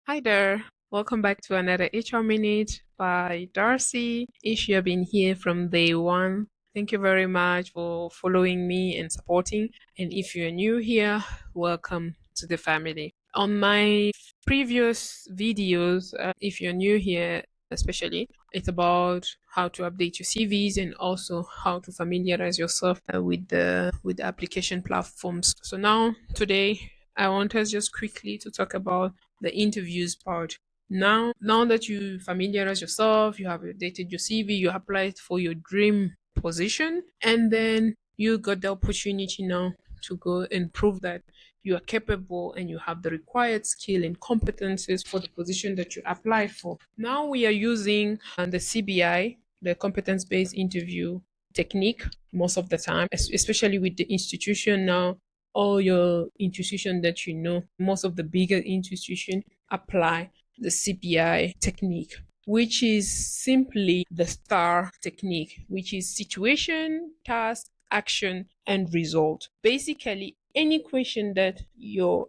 Hi there. Welcome back to another HR Minute by Darcy. If you have been here from day one, thank you very much for following me and supporting. And if you're new here, welcome to the family. On my previous videos, if you're new here, especially, it's about how to update your CVs and also how to familiarize yourself with the application platforms. So now today I want us just quickly to talk about the interviews part. Now that you familiarize yourself, you have updated your CV, you applied for your dream position, and then you got the opportunity now to go and prove that you are capable and you have the required skill and competencies for the position that you applied for. Now we are using the CBI, the competence-based interview technique most of the time, especially with the institution now. All your institution that you know, most of the bigger institution apply the CBI technique, which is simply the STAR technique, which is situation, task, action, and result. Basically, any question that your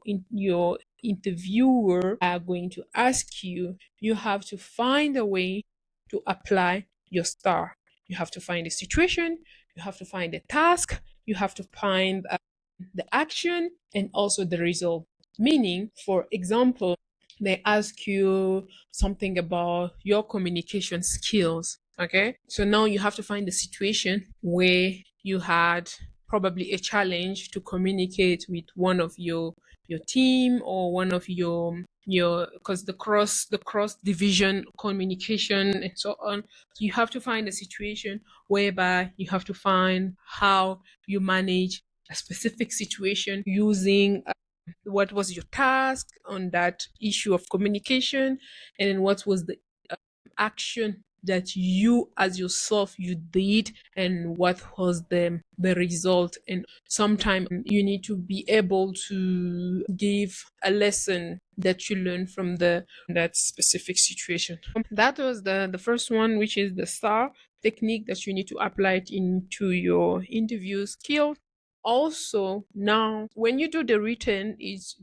interviewer are going to ask you, you have to find a way to apply your STAR. You have to find a situation, you have to find a task, you have to find the action, and also the result. Meaning, for example, they ask you something about your communication skills. Okay. So now you have to find the situation where you had probably a challenge to communicate with one of your team or one of your because the cross division communication and so on. So you have to find a situation whereby you have to find how you manage a specific situation using what was your task on that issue of communication, and then what was the action that you as yourself you did, and what was the result. And sometimes you need to be able to give a lesson that you learn from the that specific situation. That was the first one, which is the STAR technique that you need to apply it into your interview skills. Also, now when you do the written is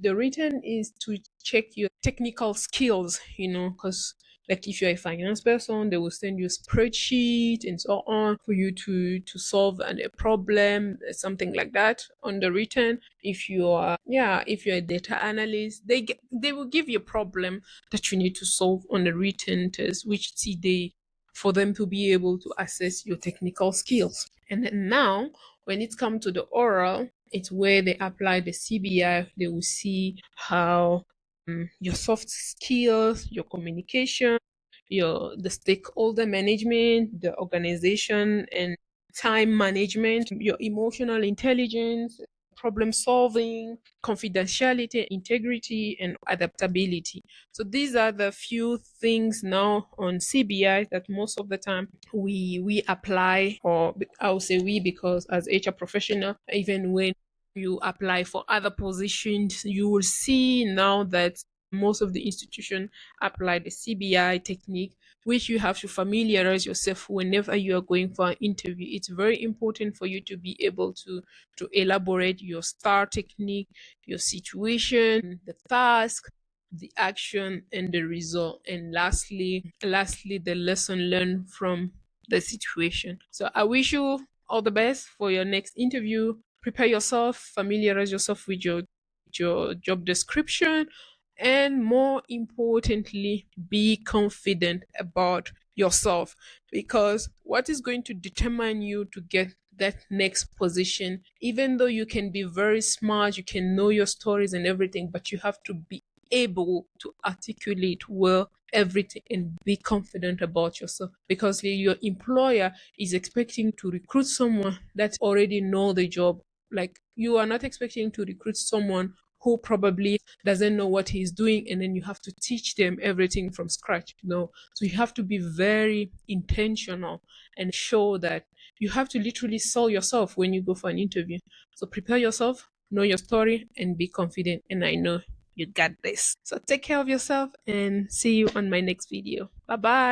to check your technical skills, because like if you're a finance person, they will send you a spreadsheet and so on for you to solve a problem, something like that on the written. If you're a data analyst, they will give you a problem that you need to solve on the written test, which they for them to be able to assess your technical skills. And then now, when it comes to the oral, it's where they apply the CBI. They will see how your soft skills, your communication, the stakeholder management, the organization and time management, your emotional intelligence, problem solving, confidentiality, integrity, and adaptability. So these are the few things now on CBI that most of the time we apply, or I will say we because as HR professional, even when you apply for other positions, you will see now that most of the institution apply the CBI technique, which you have to familiarize yourself whenever you are going for an interview. It's very important for you to be able to elaborate your STAR technique, your situation, the task, the action, and the result. And lastly, the lesson learned from the situation. So I wish you all the best for your next interview. Prepare yourself, familiarize yourself with your job description, and more importantly, be confident about yourself, because what is going to determine you to get that next position, even though you can be very smart, you can know your stories and everything, but you have to be able to articulate well everything and be confident about yourself, because your employer is expecting to recruit someone that already know the job. Like, you are not expecting to recruit someone who probably doesn't know what he's doing, and then you have to teach them everything from scratch. No. So you have to be very intentional and show that you have to literally sell yourself when you go for an interview. So prepare yourself, know your story, and be confident. And I know you got this. So take care of yourself and see you on my next video. Bye bye.